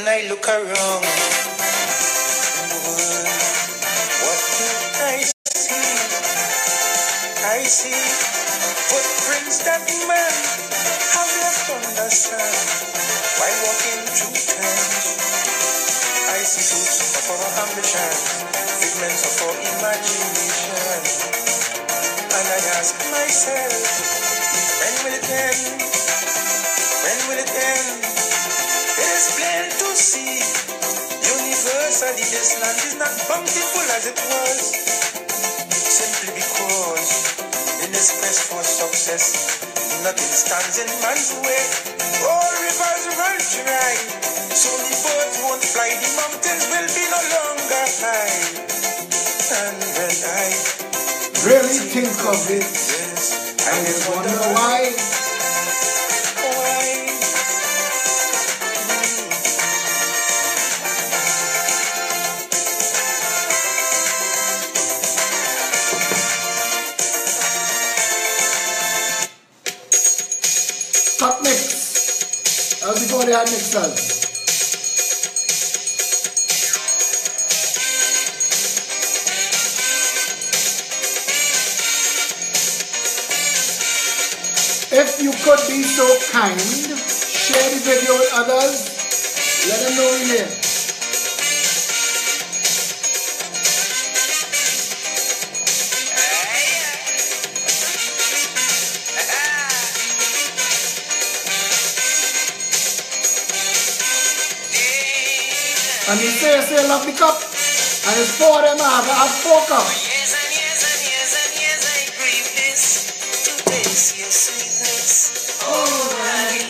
When I look around, what do I see? I see footprints that man have left on the sand while walking through times. I see fruits of our ambition, figments of our imagination, and I ask myself, when will it end? When will it end? It is plain to see, universally this land is not bountiful as it was, simply because in this quest for success, nothing stands in man's way. All rivers run dry, soon the birds won't fly, the mountains will be no longer high. And when I really think of it, I just wonder why. Top mix. That was before they had mixers. If you could be so kind, share the video with others. Let them know we're here. And he say love the cup. And it's 4 of them have 4 cups. yes, and I grieve this to taste your sweetness. Alright.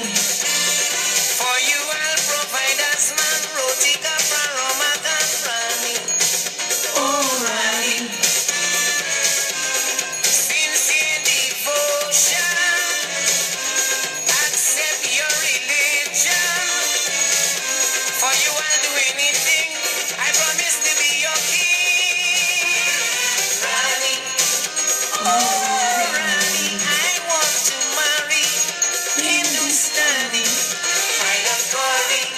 For you I'll provide us man, roti kappa, romat and rani. Alright. Sincere devotion, accept your religion. For you I'll do anything, I promise to be your king. Rani, oh Rani, I want to marry Hindustani. I love Gauri,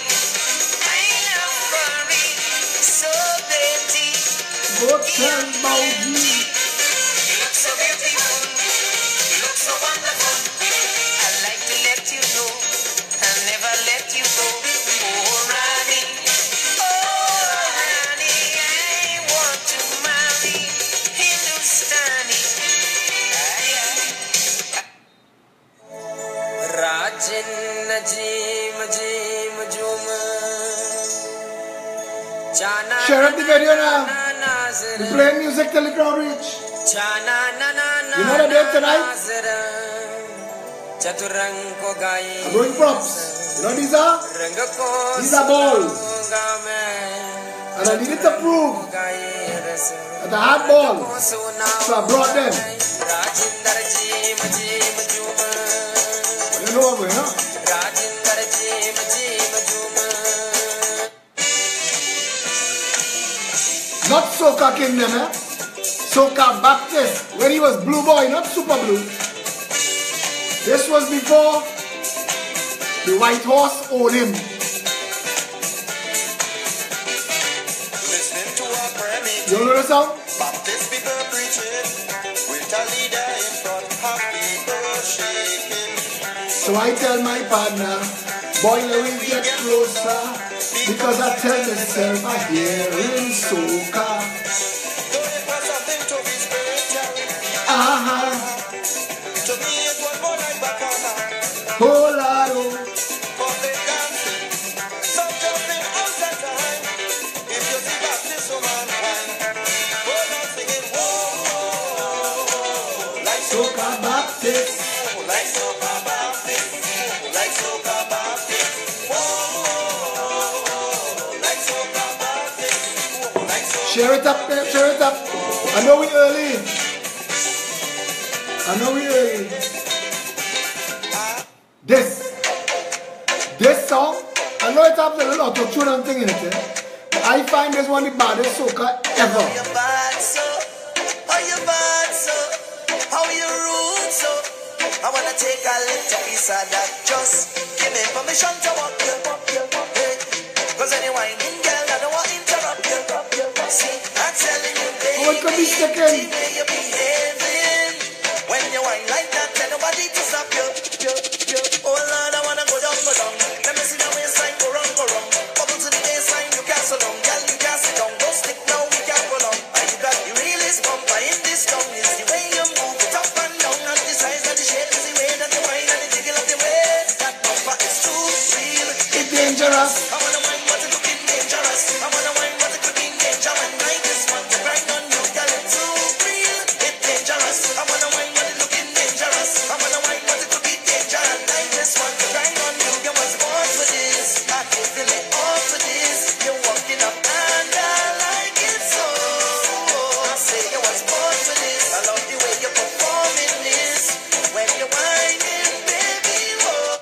so pretty. Go tell about me. You look so beautiful, you look so wonderful. I'd like to let you know, I'll never let you go. Oh Rani, I want to marry Hindustani. Rajin Najim Jim Juma Chana. Share up the video now. We play music till the crowd reach. You know the date tonight? I'm going props. You know these are? These are balls. And I needed to prove that I had balls. So I brought them. You know what we're going, Not Soca Kingdom, eh? Soca Baptist. When he was Blue Boy, not Super Blue. This was before the White Horse owned him. Listening to a prayer meeting, You know the song? Baptist people preaching, with a leader in front, happy people shaking. So I tell my partner, boy, let me get closer, because I tell myself I hear in soca. Though it was something to be spiritual, to me it was more like bacana. Oh, Lord, Public dancing, no jumping outside time. If you see Baptist woman crying, go on singing, whoa, like soca Baptist. like soca Baptist, like soca Baptist, whoa, like soca Baptist, like soca. Share it up, man, share it up. I know we early. This song, I know it has a little auto-tune and thing in it, eh? But I find this one the baddest soca ever. How you bad so? How you bad so? How you rude so? I wanna take a little piece of that. Just give me permission to walk you. Hey, Cause anyway, in girl, I don't want to interrupt you. See, I'm telling you, baby, what could be second? the way you're behaving. When you whine like that, tell nobody to stop you. Oh Lord, I wanna go down. Let me see the waistline, go wrong. Bubble to the baseline, you can't so long. Girl, you can't sit down. Don't stick now, we can't go long. And you got the realest bumper in this town. It's the way you move it up and down. And the size of the shape is the way that you whine and the jiggle of the way. That bumper is too real. It's dangerous. I wanna whine, but it's looking dangerous. I wanna whine, but it's looking dangerous. And I just want to grind on you, girl, it's too real. It's dangerous. I wanna whine, but it's looking dangerous. I wanna whine, but it's looking dangerous. And I just want to grind on you. You was born for this. I feel really all for this. You're walking up and I like it so. I say you was born for this. I love the way you're performing this. When you're whining, baby, whoa.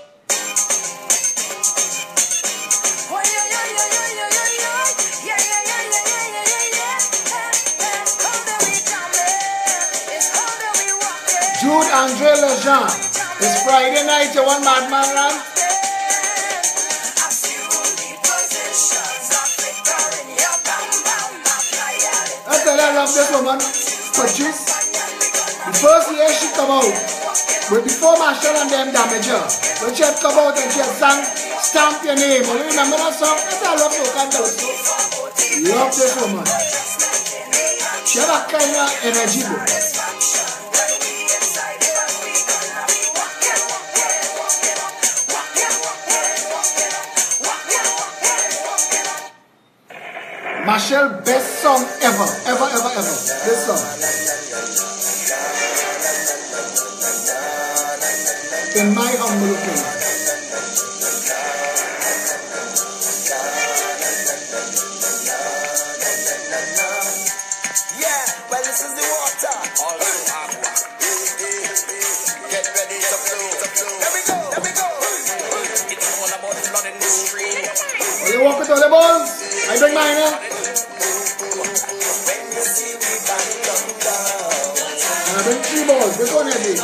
Jude Andre Lejeune. It's Friday night, you want Madman Run? I tell you, I love this woman. Patrice. The first year she come out, but before Marshall and them damage her, when she had come out and she had sang Stamp Your Name. You remember that song? I love to love this woman. She had that kind of energy. Marshall, best song ever. This song. In my humble opinion. Yeah, well, this is the water. All right, get ready to flow. Let me go. It's all about the blood in the stream. Will you walk with all the balls? I bring mine, eh? I bring 3 balls. Which one is it?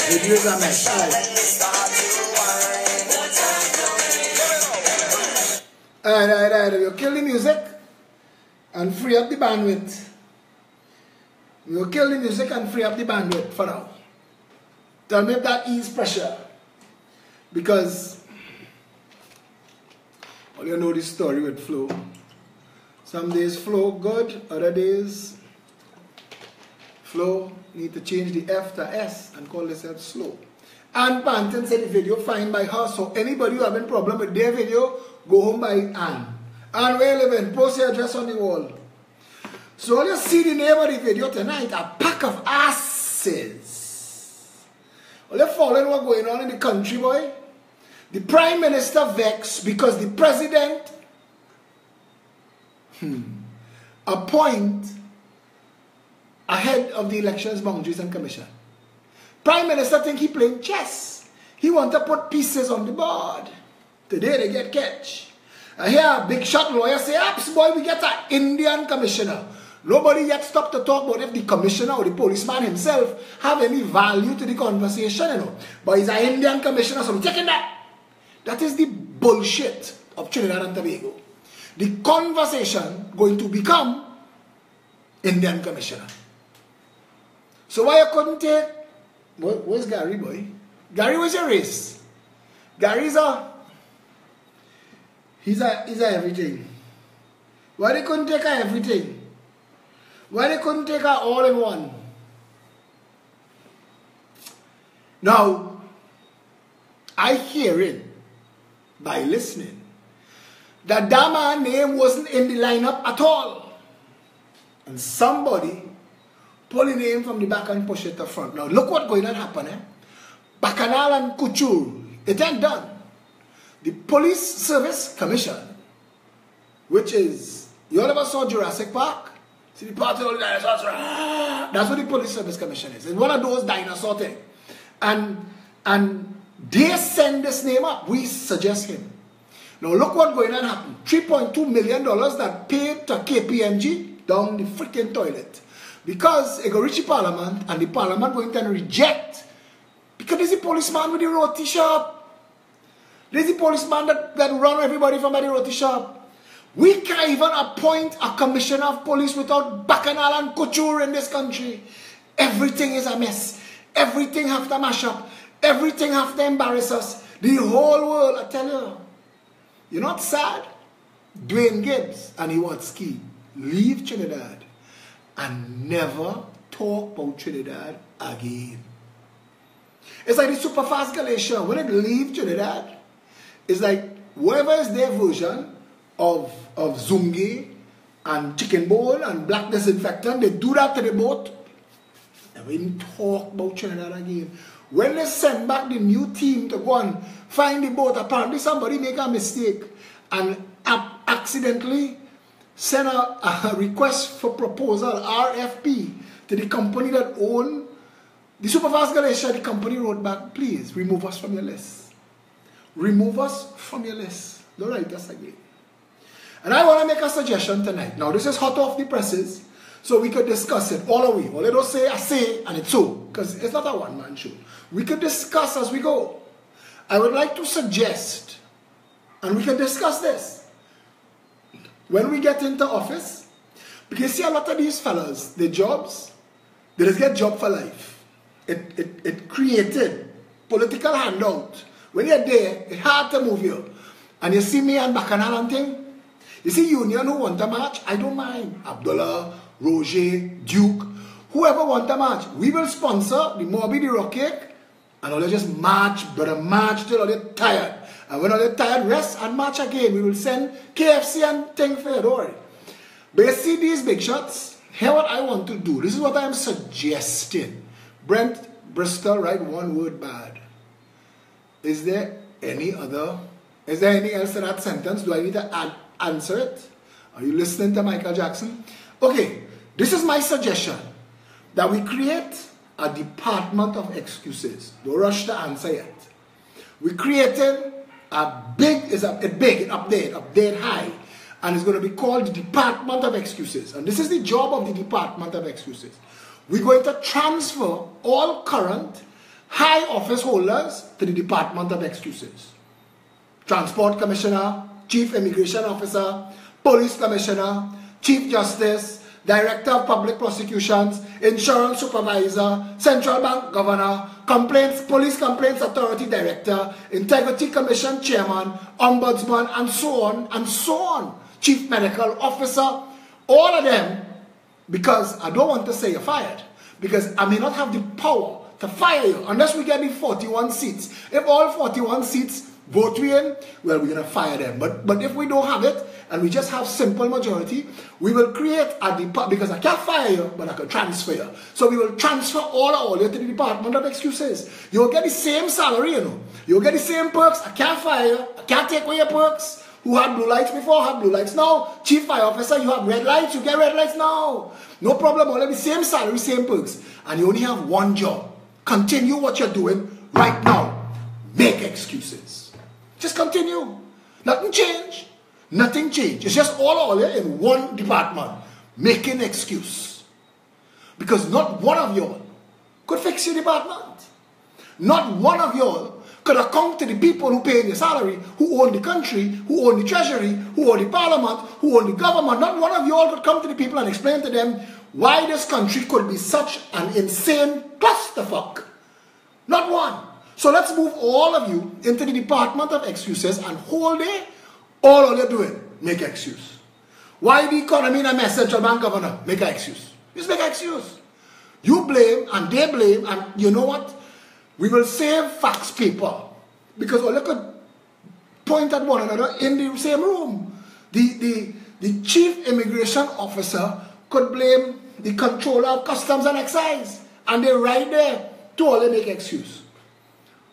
Videos are messed Alright. We'll kill the music and free up the bandwidth. We'll kill the music and free up the bandwidth for now. Tell me if that ease pressure. Because all you know the story with Flo. Some days Flo good, other days Flo need to change the F to S and call themselves slow. Ann Panton said the video fine by her, so anybody who having problem with their video, go home by Ann. Ann, where you living? Post your address on the wall. So all you see the name of the video tonight, a pack of asses. All you following what's going on in the country, boy? The Prime Minister vexed because the President appoint ahead of the Elections Boundaries and Commission. Prime Minister think he playing chess. He want to put pieces on the board. Today they get catch. I hear a big shot lawyer say, "Apps boy, we get an Indian commissioner." Nobody yet stopped to talk about if the commissioner or the policeman himself have any value to the conversation, you know. But he's an Indian commissioner, so we're taking that. That is the bullshit of Trinidad and Tobago. The conversation going to become Indian commissioner. So why you couldn't take... Where's Gary, boy? Gary, where's your race? Gary's a... He's a everything. Why they couldn't take a everything? Why they couldn't take a all in one? Now, I hear it by listening that man's name wasn't in the lineup at all. And somebody pull the name from the back and push it to front. Now look what's going to happen, eh? Bacchanal and couture, it ain't done. The Police Service Commission, which is, you all ever saw Jurassic Park? See the part of all the dinosaurs? That's what the Police Service Commission is. It's one of those dinosaur things. And they send this name up. We suggest him. Now look what's going to happen. $3.2 million that paid to KPMG down the freaking toilet. Because it go reach the Parliament and the Parliament going to reject Because there's a policeman with the roti shop. There's a policeman that run everybody from by the roti shop. We can't even appoint a commissioner of police without bacchanal and couture in this country. Everything is a mess. Everything have to mash up. Everything have to embarrass us. The whole world, I tell you. You're not sad? Dwayne Gibbs and he wants ski. Leave Trinidad and never talk about Trinidad again. It's like the super fast Galatia. When it leave Trinidad, it's like whoever is their version of Zungi and chicken bowl and black disinfectant, they do that to the boat. And we didn't talk about Trinidad again. When they send back the new team to go and find the boat, apparently somebody make a mistake and accidentally send a request for proposal, RFP, to the company that owned the Superfast Galatia. The company wrote back, please remove us from your list. Remove us from your list. Don't write us again. And I want to make a suggestion tonight. Now, this is hot off the presses, so we could discuss it all the way. All I don't say, I say, and it's so. Because it's not a one-man show. We could discuss as we go. I would like to suggest, and we can discuss this, when we get into office, because you see a lot of these fellas, their jobs, they just get job for life. It created political handout. When you're there, it's hard to move you. And you see me and Bacchanal and thing, you see Union who want a match, I don't mind. Abdullah, Roger, Duke, whoever want a match, we will sponsor the Moby, the Rock Cake, and all they just march, but march till all they're tired. And when all they're tired, rest and march again. We will send KFC and thing for you, don't worry. But you see these big shots, here what I want to do. This is what I am suggesting. Brent Bristol, write one word bad. Is there any anything else to that sentence? Do I need to answer it? Are you listening to Michael Jackson? Okay, this is my suggestion. That we create a department of excuses. Don't rush to answer yet. We created a big, it's update high. And it's going to be called the Department of Excuses. And this is the job of the Department of Excuses. We're going to transfer all current high office holders to the Department of Excuses. Transport Commissioner, Chief Immigration Officer, Police Commissioner, Chief Justice, Director of Public Prosecutions, Insurance Supervisor, Central Bank Governor, Police Complaints Authority Director, Integrity Commission Chairman, Ombudsman, and so on, and so on. Chief Medical Officer, all of them, because I don't want to say you're fired, because I may not have the power to fire you unless we get the 41 seats. If all 41 seats vote we in, well, we're going to fire them. But if we don't have it, and we just have simple majority, we will create a department, because I can't fire you, but I can transfer you. So we will transfer all you to the Department of Excuses. You'll get the same salary, you know. You'll get the same perks. I can't fire you. I can't take away your perks. Who had blue lights before, have blue lights now. Chief Fire Officer, you have red lights, you get red lights now. No problem, only the same salary, same perks. And you only have one job. Continue what you're doing right now. Make excuses. Just continue. Nothing change. Nothing change. It's just all in one department. Making excuse. Because not one of y'all could fix your department. Not one of y'all could account to the people who pay your salary, who own the country, who own the treasury, who own the parliament, who own the government. Not one of y'all could come to the people and explain to them why this country could be such an insane clusterfuck. Not one. So let's move all of you into the Department of Excuses, and whole day, all you're doing, make an excuse. Why the economy in a mess, Central Bank Governor? Make an excuse. Just make an excuse. You blame and they blame, and you know what? We will save fax paper, because all you could point at one another in the same room. The Chief Immigration Officer could blame the Controller of Customs and Excise, and they're right there to all make excuse.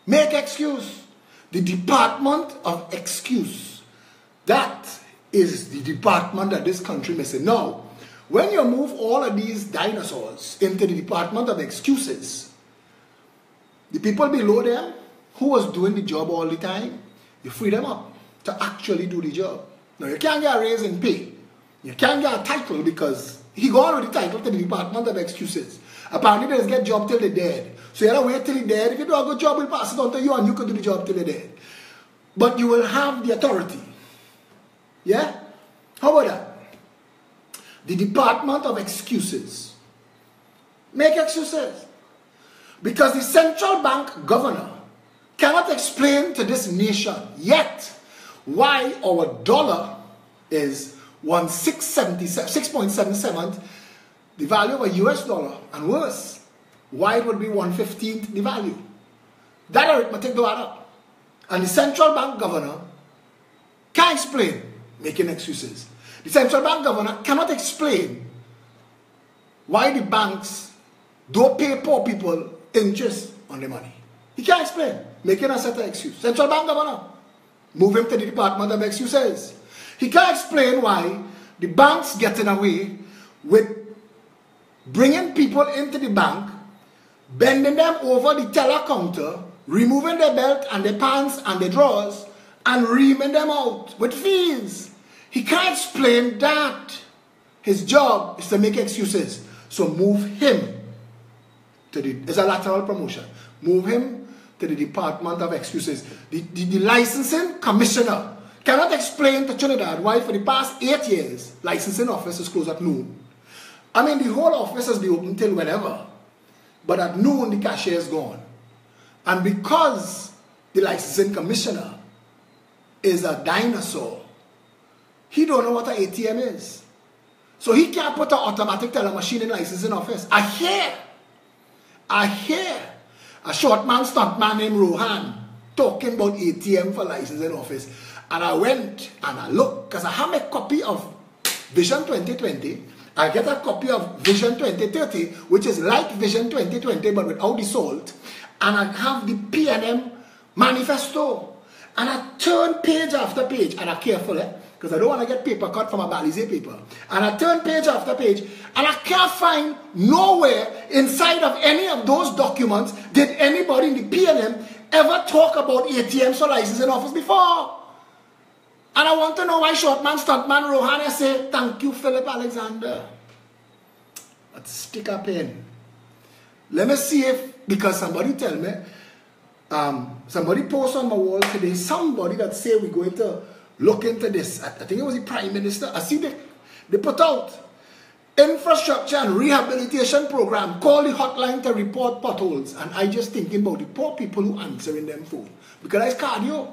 Make excuse. The Department of Excuse. That is the department that this country may say. Now, when you move all of these dinosaurs into the Department of Excuses, the people below them who was doing the job all the time, you free them up to actually do the job. Now, you can't get a raise in pay. You can't get a title because he got with the title to the Department of Excuses. Apparently they just get job till they're dead. So you have to wait till they're dead. If you do a good job, we'll pass it on to you and you can do the job till they're dead. But you will have the authority. Yeah? How about that? The Department of Excuses. Make excuses. Because the central bank governor cannot explain to this nation yet why our dollar is 6.77, the value of a US dollar, and worse, why it would be 1/15 the value. That arithmetic don't add up. And the central bank governor can't explain, making excuses. The central bank governor cannot explain why the banks don't pay poor people interest on their money. He can't explain, making a set of excuses. Central bank governor, move him to the Department of Excuses. He can't explain why the banks getting away with bringing people into the bank, bending them over the teller counter, removing their belt and their pants and their drawers, and reaming them out with fees. He can't explain that. His job is to make excuses. So move him to it's a lateral promotion. Move him to the Department of Excuses. The licensing commissioner cannot explain to Trinidad why for the past 8 years, licensing office is closed at noon. I mean, the whole office has been open till whenever. But at noon, the cashier is gone. And because the licensing commissioner is a dinosaur, he don't know what an ATM is. So he can't put an automatic teller machine in licensing office. I hear a short man, stunt man named Rohan talking about ATM for licensing office. And I went and I looked, because I have a copy of Vision 2020. I get a copy of Vision 2030, which is like Vision 2020, but without the salt. And I have the PNM manifesto. And I turn page after page, and I'm careful, because I don't want to get paper cut from a Balize paper. And I turn page after page, and I can't find nowhere inside of any of those documents did anybody in the PNM ever talk about ATMs for licensing office before. And I want to know why shortman, stuntman, Rohan say, thank you, Phillip Alexander. Let's stick a pin. Let me see if, because somebody tell me, somebody post on my wall today, somebody that say we're going to look into this. I think it was the Prime Minister. I see they put out infrastructure and rehabilitation program, call the hotline to report potholes. And I just thinking about the poor people who answering them phone. Because that's cardio.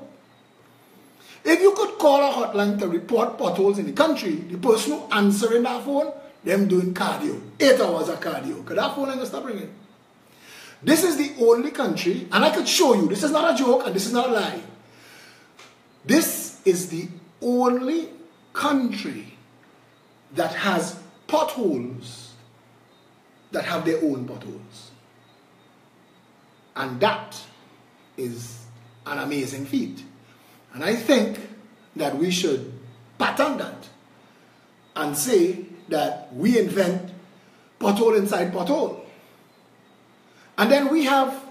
If you could call a hotline to report potholes in the country, the person who answering that phone, them doing cardio. 8 hours of cardio. Because that phone ain't going to stop ringing. This is the only country, and I could show you, this is not a joke and this is not a lie. This is the only country that has potholes that have their own potholes. And that is an amazing feat. And I think that we should pattern that and say that we invent pothole inside pothole. And then we have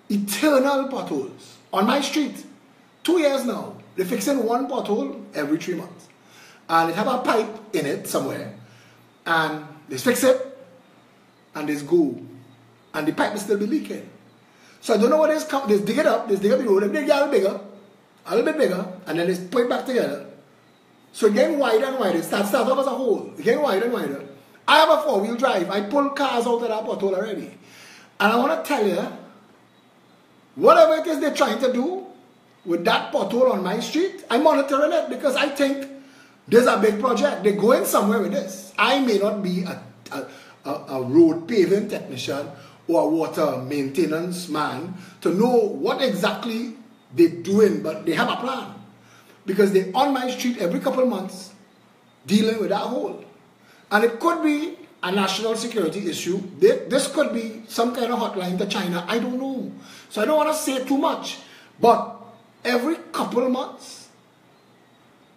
eternal potholes. On my street, 2 years now, they're fixing one pothole every 3 months. And they have a pipe in it somewhere. And they fix it, and they go. And the pipe will still be leaking. So I don't know what it is. They dig it up, the road, they get a little bit bigger, and then they put it back together. So it's getting wider and wider. It starts off as a hole. It's getting wider and wider. I have a 4-wheel drive. I pull cars out of that pothole already. And I want to tell you, whatever it is they're trying to do with that pothole on my street, I'm monitoring it because I think there's a big project. They're going somewhere with this. I may not be a road paving technician or a water maintenance man to know what exactly they're doing, but they have a plan. Because they're on my street every couple of months dealing with that hole. And it could be a national security issue. This could be some kind of hotline to China. I don't know. So I don't want to say too much. But every couple of months,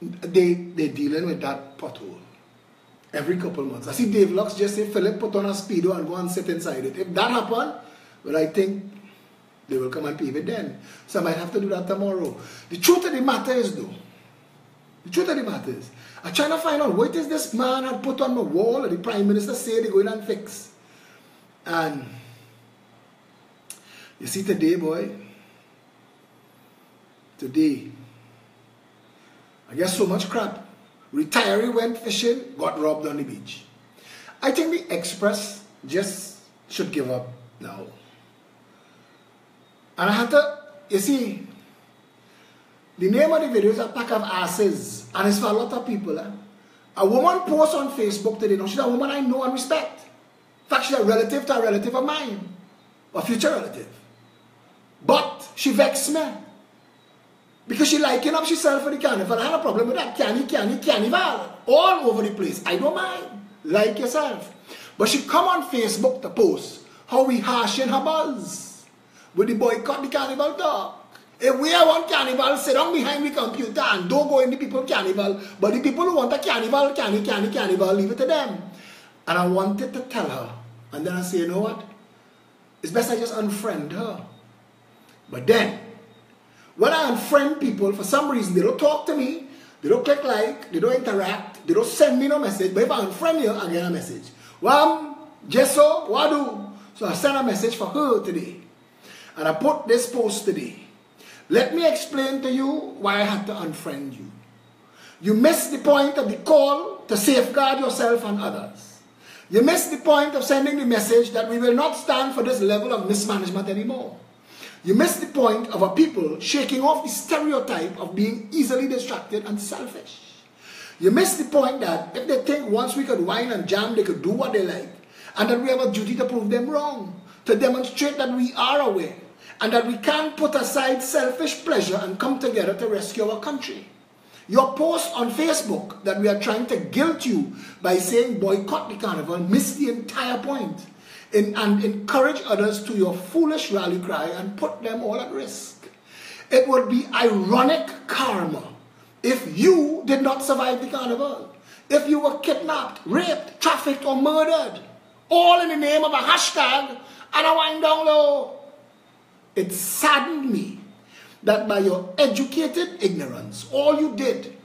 they're dealing with that pothole. Every couple of months. I see Dave Lux just say, Phillip, put on a Speedo and go and sit inside it. If that happens, well, I think they will come and pave it then. So I might have to do that tomorrow. The truth of the matter is, though, I'm trying to find out what is this man had put on the wall, or the Prime Minister say they go in and fix. And you see today, boy, today, I get so much crap. Retiree went fishing, got robbed on the beach. I think the Express just should give up now. And I had to, you see, the name of the video is A Pack of Asses, and it's for a lot of people. A woman posts on Facebook today. Now, she's a woman I know and respect. In fact, she's a relative to a relative of mine, a future relative. But she vexed me because she liking up herself for the carnival. I have a problem with that. Carnival all over the place. I don't mind. Like yourself. But she come on Facebook to post how we harshing her buzz with the boycott the carnival talk. If we want carnival, sit down behind the computer and don't go in the people carnival. But the people who want a carnival, carnival, leave it to them. And I wanted to tell her. And then I say, you know what? It's best I just unfriend her. But then, when I unfriend people, for some reason, they don't talk to me, they don't click like, they don't interact, they don't send me no message. But if I unfriend you, I get a message. Wham, Jesso, Wadu. So I sent a message for her today. And I put this post today. Let me explain to you why I had to unfriend you. You missed the point of the call to safeguard yourself and others. You missed the point of sending the message that we will not stand for this level of mismanagement anymore. You missed the point of a people shaking off the stereotype of being easily distracted and selfish. You missed the point that if they think once we could whine and jam, they could do what they like, and that we have a duty to prove them wrong, to demonstrate that we are aware, and that we can't put aside selfish pleasure and come together to rescue our country. Your post on Facebook that we are trying to guilt you by saying boycott the carnival missed the entire point and encourage others to your foolish rally cry and put them all at risk. It would be ironic karma if you did not survive the carnival, if you were kidnapped, raped, trafficked or murdered, all in the name of a hashtag and a wind down low. It saddened me that by your educated ignorance, all you did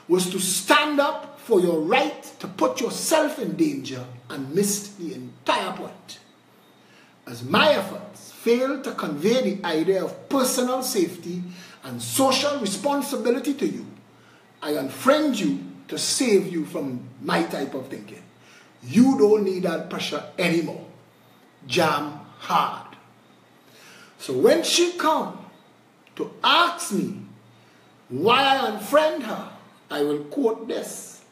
was to stand up for your right to put yourself in danger and missed the entire point. As my efforts failed to convey the idea of personal safety and social responsibility to you, I unfriend you to save you from my type of thinking. You don't need that pressure anymore. Jam hard. So when she come to ask me why I unfriend her, I will quote this.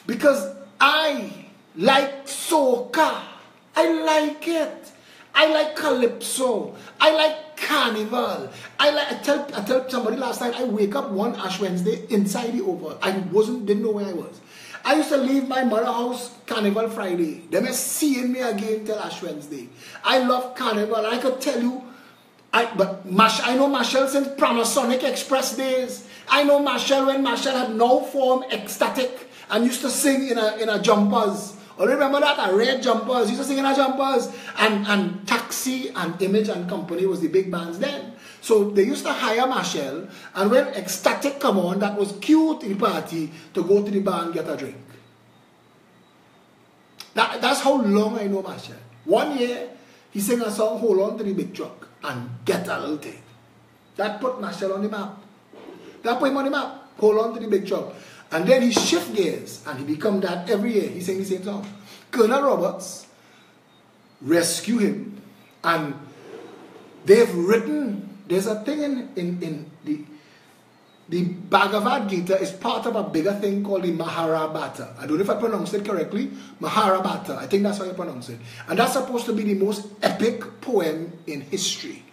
Because I like soca. I like it. I like calypso. I like carnival. I tell somebody last night, I wake up one Ash Wednesday inside the Oval. I didn't know where I was. I used to leave my mother's house Carnival Friday. They were seeing me again till Ash Wednesday. I love carnival. I could tell you, I know Marshall since Panasonic Express days. I know Marshall when Marshall had no form ecstatic and used to sing in a jumpers. I remember that, a red jumpers. Used to sing in a jumpers. And Taxi and Image and Company was the big bands then. So they used to hire Marshall, and when Ecstatic come on, that was cute in the party to go to the bar and get a drink. That's how long I know Marshall. One year, he sang a song, Hold On to the Big Truck, and Get a Little Thing. That put Marshall on the map. That put him on the map. Hold On to the Big Truck. And then he shift gears, and he become that every year. He sang the same song. Colonel Roberts rescue him, and they've written, there's a thing in the Bhagavad Gita is part of a bigger thing called the Mahabharata. I don't know if I pronounced it correctly. Mahabharata, I think that's how you pronounce it. And that's supposed to be the most epic poem in history.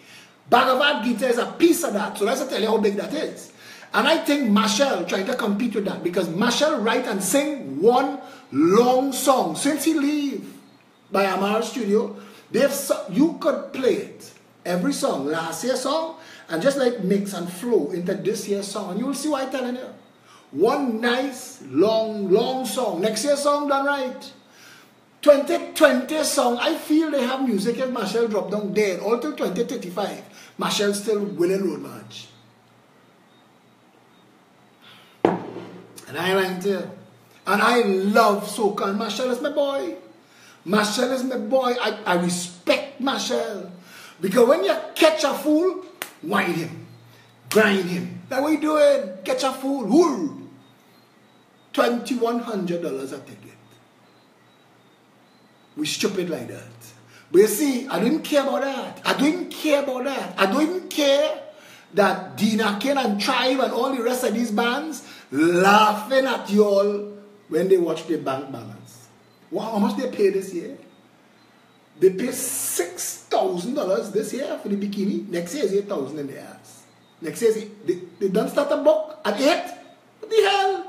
Bhagavad Gita is a piece of that, so let's tell you how big that is. And I think Marshall tried to compete with that because Marshall write and sing one long song. Since he leave by Amar Studio, you could play it. Every song, last year's song, and just like mix and flow into this year's song. And you will see why I'm telling you. One nice, long song. Next year's song done right. 2020 song, I feel they have music if Marshall drop down dead. All till 2035, Marshall still winning road march. And I went there. And I love soca, and Marshall is my boy. Marshall is my boy. I respect Marshall. Because when you catch a fool, wind him, grind him. That's what you doing. Catch a fool. Woo! $2,100 a ticket. We stupid like that. But you see, I didn't care about that. I don't even care that Dina Ken and Tribe and all the rest of these bands laughing at you all when they watch their bank balance. Wow, how much they pay this year? They pay $6,000 this year for the bikini. Next year is $8,000 in their ass. Next year they don't start a book at 8. What the hell?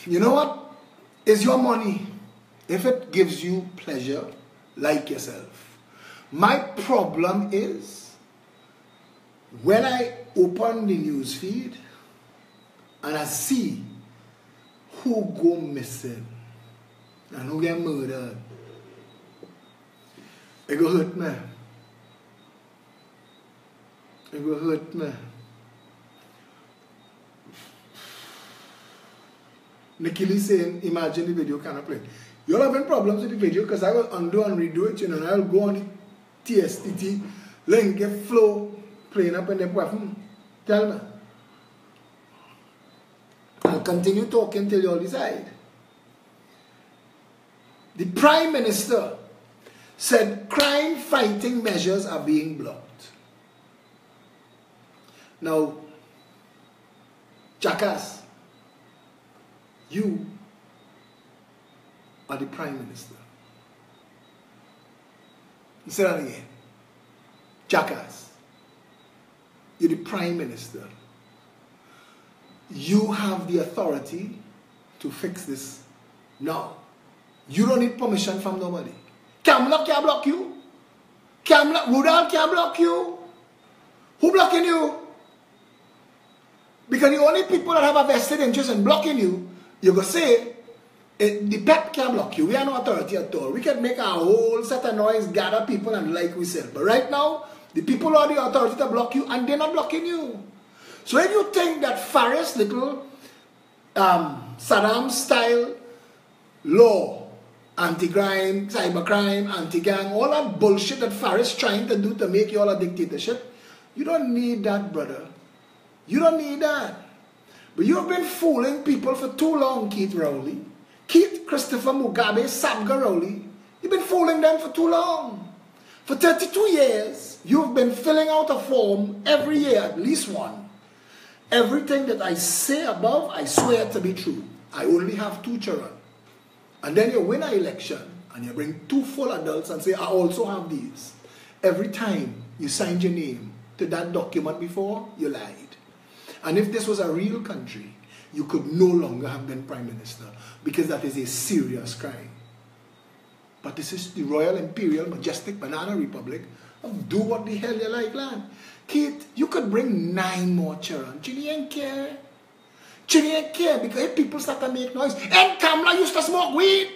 You know what? It's your money. If it gives you pleasure, like yourself. My problem is when I open the news feed and I see who go missing and who get murdered, it go hurt me. It go hurt me. Nikili saying, imagine the video cannot play. You're having problems with the video because I will undo and redo it, you know, and I'll go on the TSTT, link, get flow, playing up in the platform. Tell me. I'll continue talking till you all decide. The Prime Minister said crime fighting measures are being blocked. Now, jackass, you are the Prime Minister. Say that again. Jackass, you're the Prime Minister. You have the authority to fix this now. You don't need permission from nobody. Kamla can't block you. Rudal can't block you. Who blocking you? Because the only people that have a vested interest in blocking you, you're going to say, the PEP can't block you. We are no authority at all. We can make a whole set of noise, gather people and like we said. But right now, the people are the authority to block you and they're not blocking you. So if you think that Faris little Saddam style law, anti-crime, cybercrime, anti-gang, all that bullshit that Faris trying to do to make you all a dictatorship, you don't need that, brother. You don't need that. But you've been fooling people for too long, Keith Rowley. Keith Christopher Mugabe, Sabga Rowley. You've been fooling them for too long. For 32 years, you've been filling out a form every year, at least one. Everything that I say above, I swear to be true. I only have 2 children. And then you win an election, and you bring 2 full adults and say, I also have these. Every time you signed your name to that document before, you lied. And if this was a real country, you could no longer have been Prime Minister, because that is a serious crime. But this is the Royal Imperial Majestic Banana Republic. Do what the hell you like, lad. Keith, you could bring 9 more children. Chini ain't care. Chini ain't care, because if people start to make noise, and Kamla used to smoke weed,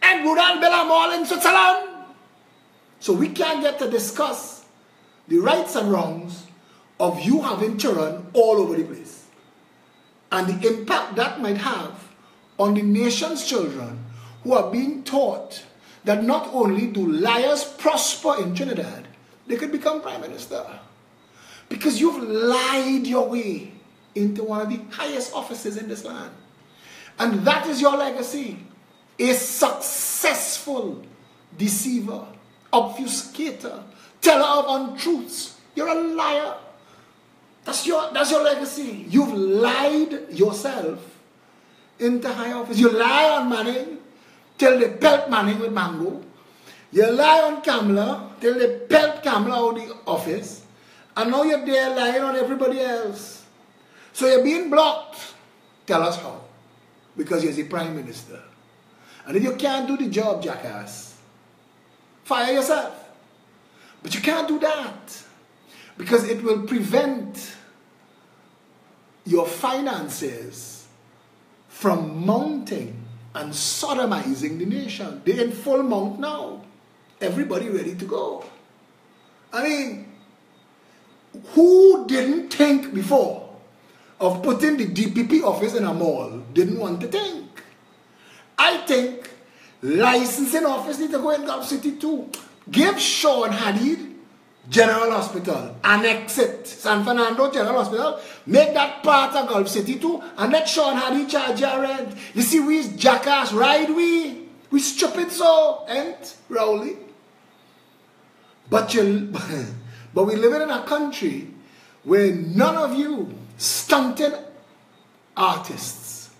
and Rudal Bellamol in Switzerland. So we can't get to discuss the rights and wrongs of you having children all over the place. And the impact that might have on the nation's children who are being taught that not only do liars prosper in Trinidad, they could become Prime Minister. Because you've lied your way into one of the highest offices in this land. And that is your legacy. A successful deceiver, obfuscator, teller of untruths. You're a liar. That's your legacy. You've lied yourself into high office. You lie on Manning till they pelt Manning with mango. You lie on Kamla till they pelt Kamla out of the office. And now you're there lying on everybody else. So you're being blocked. Tell us how. Because you're the Prime Minister. And if you can't do the job, jackass, fire yourself. But you can't do that. Because it will prevent your finances from mounting and sodomizing the nation. They're in full mount now. Everybody ready to go. I mean, who didn't think before of putting the DPP office in a mall? Didn't want to think. I think licensing office need to go in Gulf City too. Give Sean Hadid General Hospital, annex it, San Fernando General Hospital, make that part of Gulf City too, and let Sean Hadid charge your rent. You see, we jackass, ride we stupid so, ain't Rowley? But we live in a country where none of you stunted artists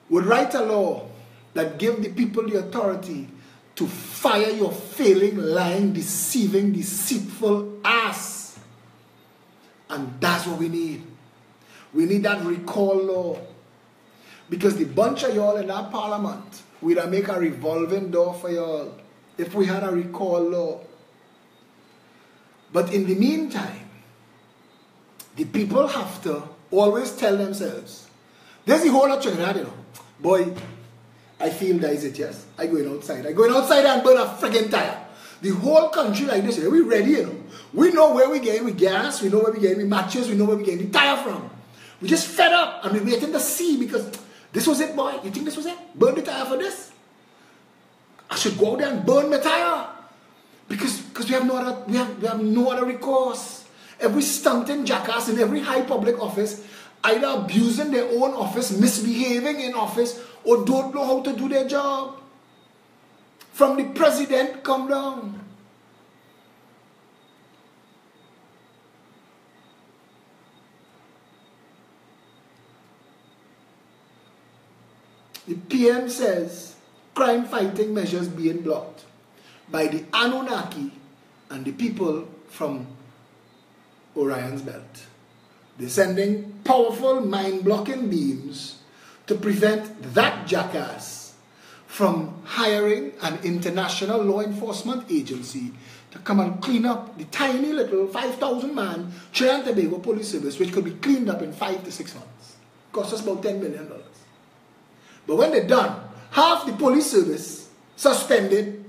would write a law that give the people the authority to fire your failing, lying, deceiving, deceitful ass. And that's what we need. We need that recall law. Because the bunch of y'all in that parliament, we'd make a revolving door for y'all if we had a recall law. But in the meantime, the people have to always tell themselves, there's the whole of Trinidad, you know. Boy, I feel that is it, yes. I going outside. I going outside and burn a friggin' tire. The whole country like this, we ready, you know. We know where we getting with gas, we know where we getting with matches, we know where we getting the tire from. We just fed up and we waiting to see because this was it, boy. You think this was it? Burn the tire for this? I should go out there and burn my tire. Because we have no other recourse. Every stunting jackass in every high public office either abusing their own office, misbehaving in office, or don't know how to do their job. From the president come down. The PM says crime fighting measures being blocked by the Anunnaki and the people from Orion's belt. They're sending powerful mind-blocking beams to prevent that jackass from hiring an international law enforcement agency to come and clean up the tiny little 5,000-man Trinidad and Tobago police service, which could be cleaned up in 5 to 6 months. Cost us about $10 million. But when they're done, half the police service suspended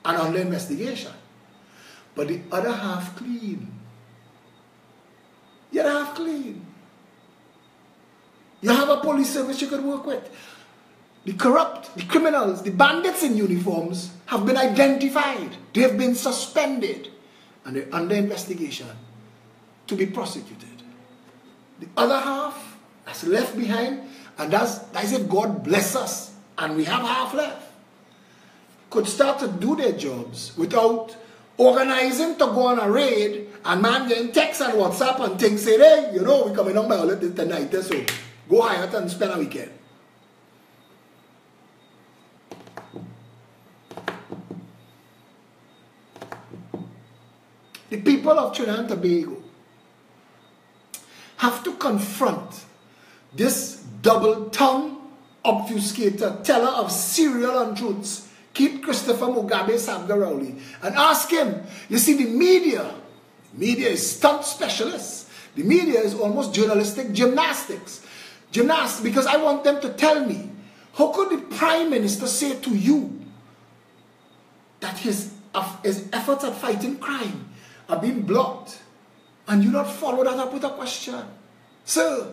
and under investigation. But the other half clean. The other half clean. You have a police service you could work with. The corrupt, the criminals, the bandits in uniforms have been identified. They have been suspended. And they're under investigation to be prosecuted. The other half that's left behind, and that's if God bless us, and we have half left, could start to do their jobs without organizing to go on a raid and man getting text and WhatsApp and things say, hey, you know, we're coming on by all of this tonight, so go hire and spend a weekend. The people of Trinidad and Tobago have to confront this double-tongued obfuscator, teller of serial untruths, Keith Christopher Mugabe Sabgarowli, and ask him, you see, the media is stunt specialists. The media is almost journalistic gymnastics. Because I want them to tell me, how could the Prime Minister say to you that his efforts at fighting crime are being blocked, and you not follow that up with a question? Sir,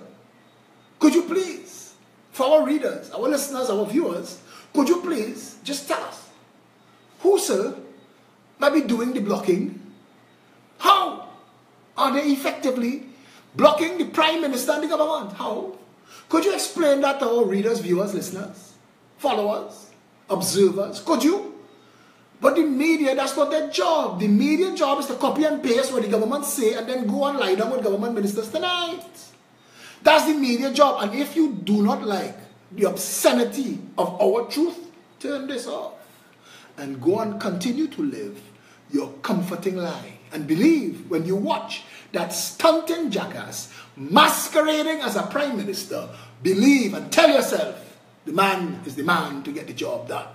could you please, for our readers, our listeners, our viewers, could you please just tell us who, sir, might be doing the blocking? How are they effectively blocking the Prime Minister and the government? How? Could you explain that to our readers, viewers, listeners, followers, observers? Could you? But the media, that's not their job. The media job is to copy and paste what the government say and then go and lie down with government ministers tonight. That's the media job. And if you do not like the obscenity of our truth, turn this off and go and continue to live your comforting lie. And believe when you watch that stunting jackass masquerading as a prime minister, believe and tell yourself the man is the man to get the job done.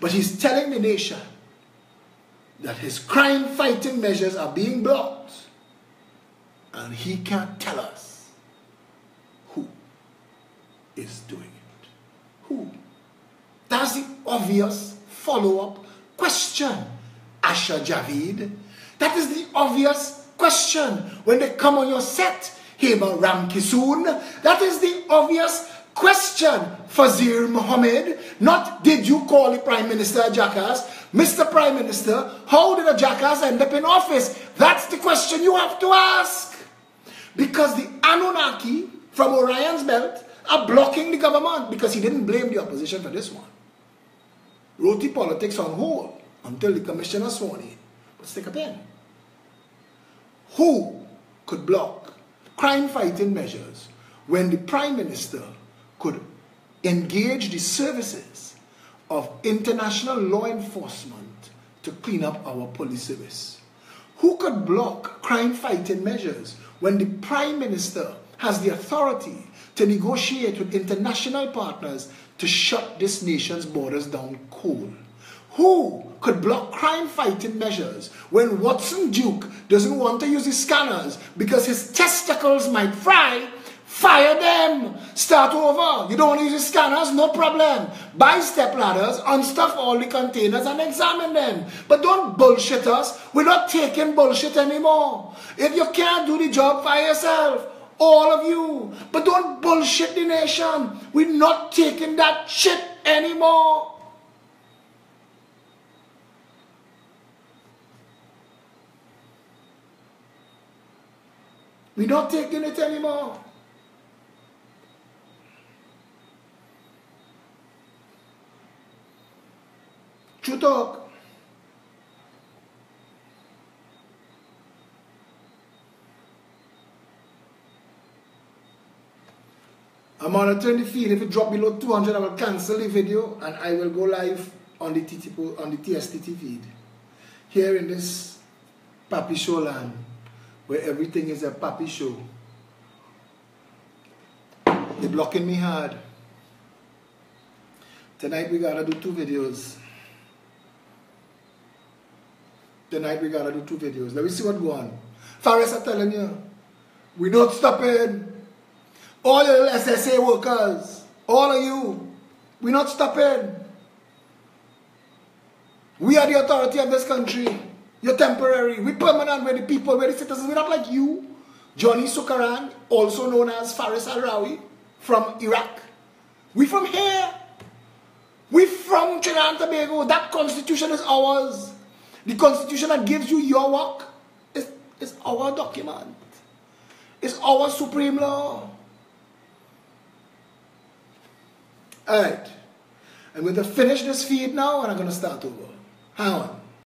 But he's telling the nation that his crime-fighting measures are being blocked, and he can't tell us who is doing it. Who? That's the obvious follow-up question, Asha Javid. That is the obvious question when they come on your set, Hema Ramkisoon. That is the obvious Question Fazir Mohammed, not did you call the Prime Minister a jackass? Mr. Prime Minister, how did a jackass end up in office? That's the question you have to ask. Because the Anunnaki from Orion's belt are blocking the government, because he didn't blame the opposition for this one. Roti politics on hold until the commissioner sworn in. But stick a pen. Who could block crime-fighting measures when the Prime Minister could engage the services of international law enforcement to clean up our police service? Who could block crime-fighting measures when the Prime Minister has the authority to negotiate with international partners to shut this nation's borders down cold? Who could block crime-fighting measures when Watson Duke doesn't want to use his scanners because his testicles might fry? Fire them. Start over. You don't want to use your scanners? No problem. Buy step ladders, unstuff all the containers and examine them. But don't bullshit us. We're not taking bullshit anymore. If you can't do the job, fire yourself. All of you. But don't bullshit the nation. We're not taking that shit anymore. We're not taking it anymore. True talk. I'm on a 20 feet. If it drop below 200, I will cancel the video and I will go live on the TSTT feed. Here in this Papi Show land, where everything is a Papi Show. They're blocking me hard. Tonight we gotta do 2 videos. Tonight we gotta do 2 videos. Let me see what go on. Faris, I'm telling you, we're not stopping. All your SSA workers, all of you, we're not stopping. We are the authority of this country. You're temporary. We're permanent. We're the people. We're the citizens. We're not like you. Johnny Sukaran, also known as Faris Al-Rawi, from Iraq. We're from here. We're from Trinidad and Tobago. That constitution is ours. The constitution that gives you your work is our document. It's our supreme law. Alright. I'm going to finish this feed now and I'm going to start over. Hang on.